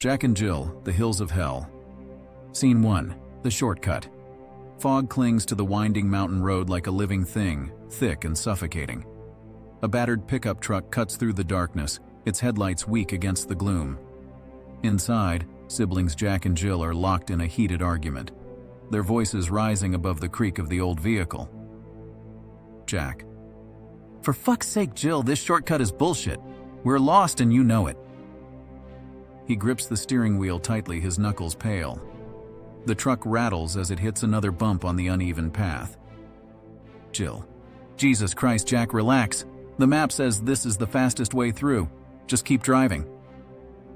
Jack and Jill, The Hills of Hell. Scene 1. The shortcut. Fog clings to the winding mountain road like a living thing, thick and suffocating. A battered pickup truck cuts through the darkness, its headlights weak against the gloom. Inside, siblings Jack and Jill are locked in a heated argument, their voices rising above the creak of the old vehicle. Jack. For fuck's sake, Jill, this shortcut is bullshit. We're lost and you know it. He grips the steering wheel tightly, his knuckles pale. The truck rattles as it hits another bump on the uneven path. Jill. Jesus Christ, Jack, relax. The map says this is the fastest way through. Just keep driving.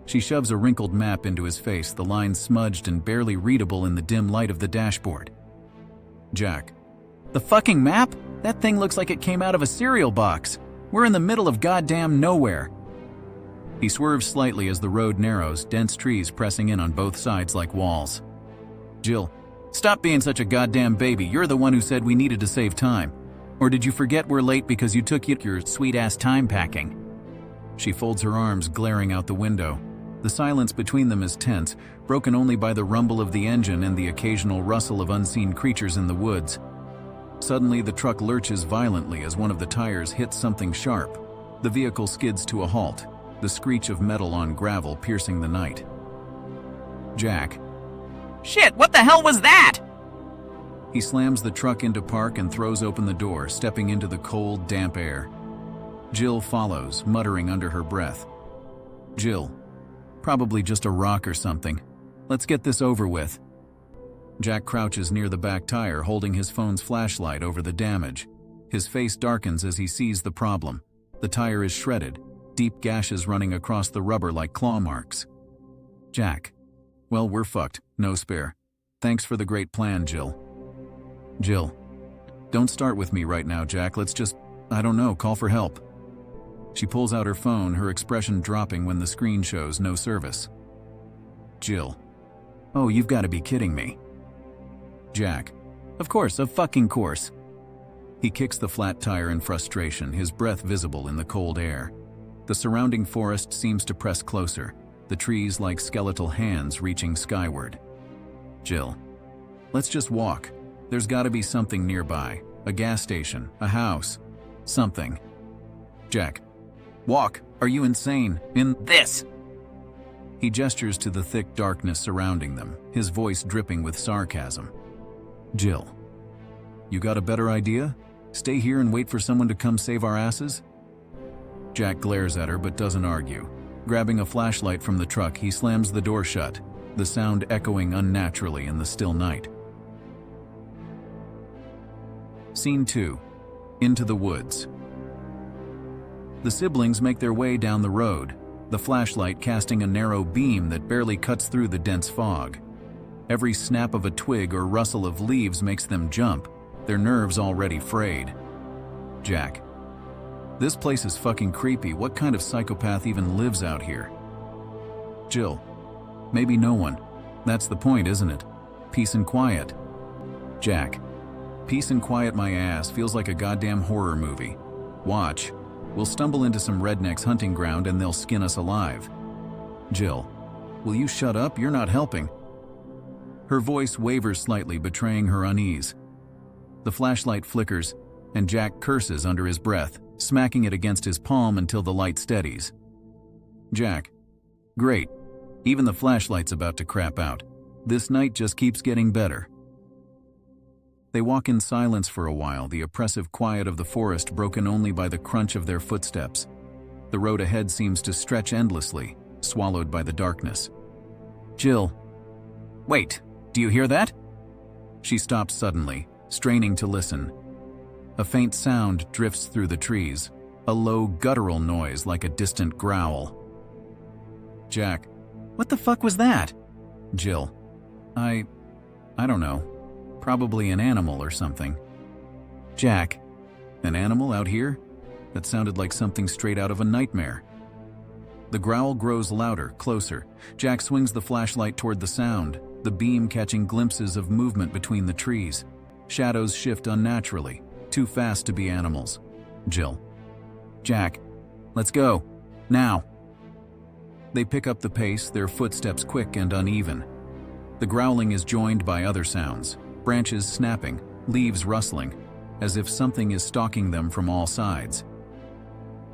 She shoves a wrinkled map into his face, the lines smudged and barely readable in the dim light of the dashboard. Jack. The fucking map? That thing looks like it came out of a cereal box. We're in the middle of goddamn nowhere. He swerves slightly as the road narrows, dense trees pressing in on both sides like walls. Jill. Stop being such a goddamn baby. You're the one who said we needed to save time. Or did you forget we're late because you took your sweet-ass time packing? She folds her arms, glaring out the window. The silence between them is tense, broken only by the rumble of the engine and the occasional rustle of unseen creatures in the woods. Suddenly, the truck lurches violently as one of the tires hits something sharp. The vehicle skids to a halt, the screech of metal on gravel piercing the night. Jack. Shit, what the hell was that? He slams the truck into park and throws open the door, stepping into the cold, damp air. Jill follows, muttering under her breath. Jill. Probably just a rock or something. Let's get this over with. Jack crouches near the back tire, holding his phone's flashlight over the damage. His face darkens as he sees the problem. The tire is shredded, deep gashes running across the rubber like claw marks. Jack. Well, we're fucked. No spare. Thanks for the great plan, Jill. Jill. Don't start with me right now, Jack. Let's just, I don't know, call for help. She pulls out her phone, her expression dropping when the screen shows no service. Jill. Oh, you've got to be kidding me. Jack. Of fucking course. He kicks the flat tire in frustration, his breath visible in the cold air. The surrounding forest seems to press closer, the trees like skeletal hands reaching skyward. Jill. Let's just walk. There's got to be something nearby. A gas station, a house, something. Jack. Walk. Are you insane? In this? He gestures to the thick darkness surrounding them, his voice dripping with sarcasm. Jill. You got a better idea? Stay here and wait for someone to come save our asses? Jack glares at her but doesn't argue. Grabbing a flashlight from the truck, he slams the door shut, the sound echoing unnaturally in the still night. Scene 2. Into the woods. The siblings make their way down the road, the flashlight casting a narrow beam that barely cuts through the dense fog. Every snap of a twig or rustle of leaves makes them jump, their nerves already frayed. Jack. This place is fucking creepy. What kind of psychopath even lives out here? Jill. Maybe no one. That's the point, isn't it? Peace and quiet. Jack. Peace and quiet my ass, feels like a goddamn horror movie. Watch. We'll stumble into some rednecks' hunting ground and they'll skin us alive. Jill. Will you shut up? You're not helping. Her voice wavers slightly, betraying her unease. The flashlight flickers, and Jack curses under his breath, smacking it against his palm until the light steadies. Jack. Great. Even the flashlight's about to crap out. This night just keeps getting better. They walk in silence for a while, the oppressive quiet of the forest broken only by the crunch of their footsteps. The road ahead seems to stretch endlessly, swallowed by the darkness. Jill. Wait, do you hear that? She stops suddenly, straining to listen. A faint sound drifts through the trees, a low guttural noise like a distant growl. Jack. What the fuck was that? Jill. I don't know. Probably an animal or something. Jack. An animal out here? That sounded like something straight out of a nightmare. The growl grows louder, closer. Jack swings the flashlight toward the sound, the beam catching glimpses of movement between the trees. Shadows shift unnaturally, too fast to be animals. Jill. Jack. Let's go. Now. They pick up the pace, their footsteps quick and uneven. The growling is joined by other sounds, branches snapping, leaves rustling, as if something is stalking them from all sides.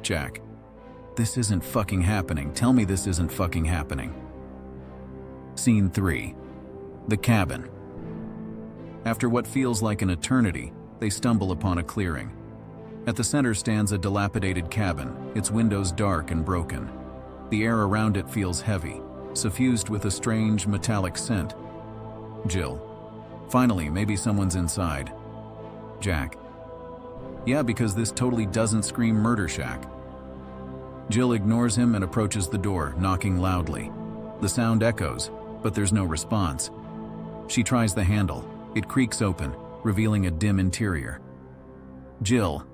Jack. This isn't fucking happening. Tell me this isn't fucking happening. Scene 3. The cabin. After what feels like an eternity, they stumble upon a clearing. At the center stands a dilapidated cabin, its windows dark and broken. The air around it feels heavy, suffused with a strange metallic scent. Jill. Finally, maybe someone's inside. Jack. Yeah, because this totally doesn't scream murder shack. Jill ignores him and approaches the door, knocking loudly. The sound echoes, but there's no response. She tries the handle. It creaks open, revealing a dim interior. Jill.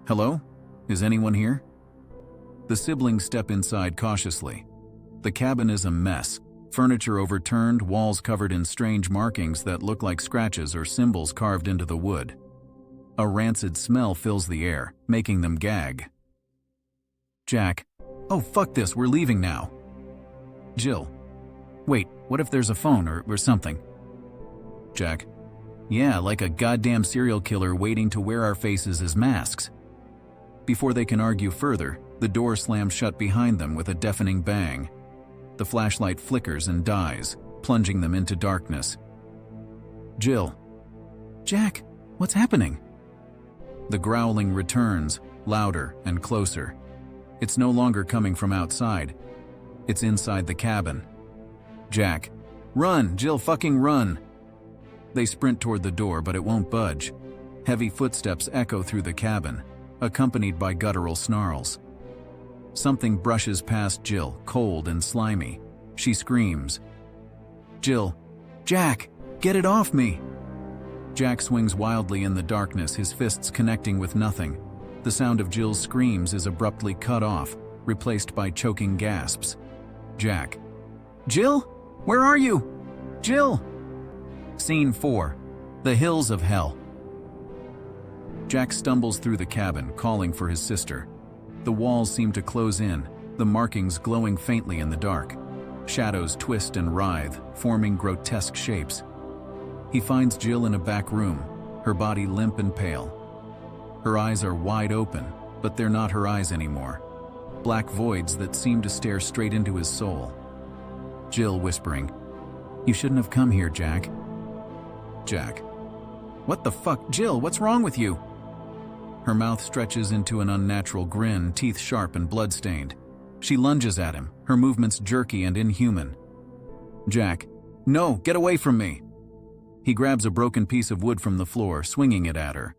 Hello? Is anyone here? The siblings step inside cautiously. The cabin is a mess. Furniture overturned, walls covered in strange markings that look like scratches or symbols carved into the wood. A rancid smell fills the air, making them gag. Jack. Oh, fuck this, we're leaving now. Jill. Wait, what if there's a phone or something? Jack. Yeah, like a goddamn serial killer waiting to wear our faces as masks. Before they can argue further, the door slams shut behind them with a deafening bang. The flashlight flickers and dies, plunging them into darkness. Jill. Jack, what's happening? The growling returns, louder and closer. It's no longer coming from outside. It's inside the cabin. Jack. Run, Jill, fucking run! They sprint toward the door, but it won't budge. Heavy footsteps echo through the cabin, accompanied by guttural snarls. Something brushes past Jill, cold and slimy. She screams. Jill. Jack, get it off me! Jack swings wildly in the darkness, his fists connecting with nothing. The sound of Jill's screams is abruptly cut off, replaced by choking gasps. Jack. Jill? Where are you? Jill! Scene 4. The Hills of Hell. Jack stumbles through the cabin, calling for his sister. The walls seem to close in, the markings glowing faintly in the dark. Shadows twist and writhe, forming grotesque shapes. He finds Jill in a back room, her body limp and pale. Her eyes are wide open, but they're not her eyes anymore. Black voids that seem to stare straight into his soul. Jill whispering, You shouldn't have come here, Jack. Jack. What the fuck, Jill, what's wrong with you? Her mouth stretches into an unnatural grin, teeth sharp and blood-stained. She lunges at him, her movements jerky and inhuman. Jack. No, get away from me! He grabs a broken piece of wood from the floor, swinging it at her.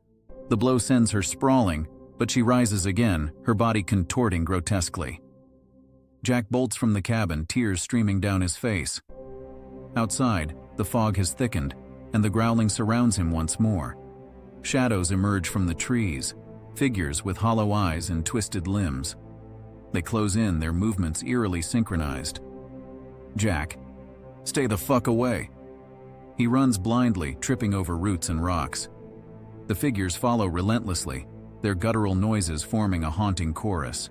The blow sends her sprawling, but she rises again, her body contorting grotesquely. Jack bolts from the cabin, tears streaming down his face. Outside, the fog has thickened, and the growling surrounds him once more. Shadows emerge from the trees, figures with hollow eyes and twisted limbs. They close in, their movements eerily synchronized. Jack. Stay the fuck away. He runs blindly, tripping over roots and rocks. The figures follow relentlessly, their guttural noises forming a haunting chorus.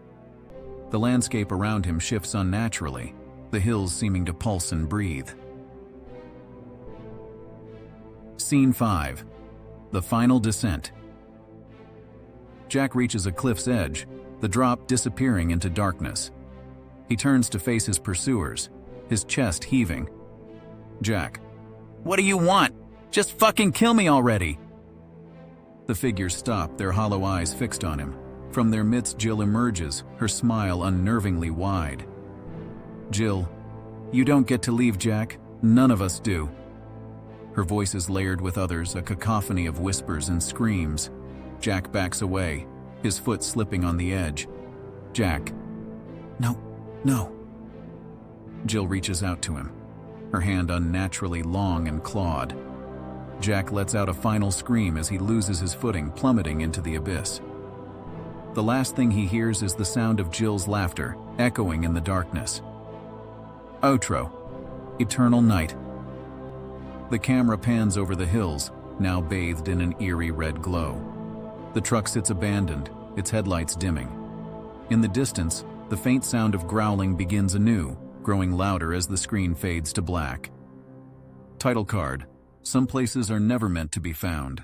The landscape around him shifts unnaturally, the hills seeming to pulse and breathe. Scene 5. The Final Descent. Jack reaches a cliff's edge, the drop disappearing into darkness. He turns to face his pursuers, his chest heaving. Jack. What do you want? Just fucking kill me already! The figures stop, their hollow eyes fixed on him. From their midst, Jill emerges, her smile unnervingly wide. Jill. You don't get to leave, Jack. None of us do. Her voice is layered with others, a cacophony of whispers and screams. Jack backs away, his foot slipping on the edge. Jack. No, no. Jill reaches out to him, her hand unnaturally long and clawed. Jack lets out a final scream as he loses his footing, plummeting into the abyss. The last thing he hears is the sound of Jill's laughter, echoing in the darkness. Outro. Eternal Night. The camera pans over the hills, now bathed in an eerie red glow. The truck sits abandoned, its headlights dimming. In the distance, The faint sound of growling begins anew, growing louder as the screen fades to black. Title card. Some places are never meant to be found.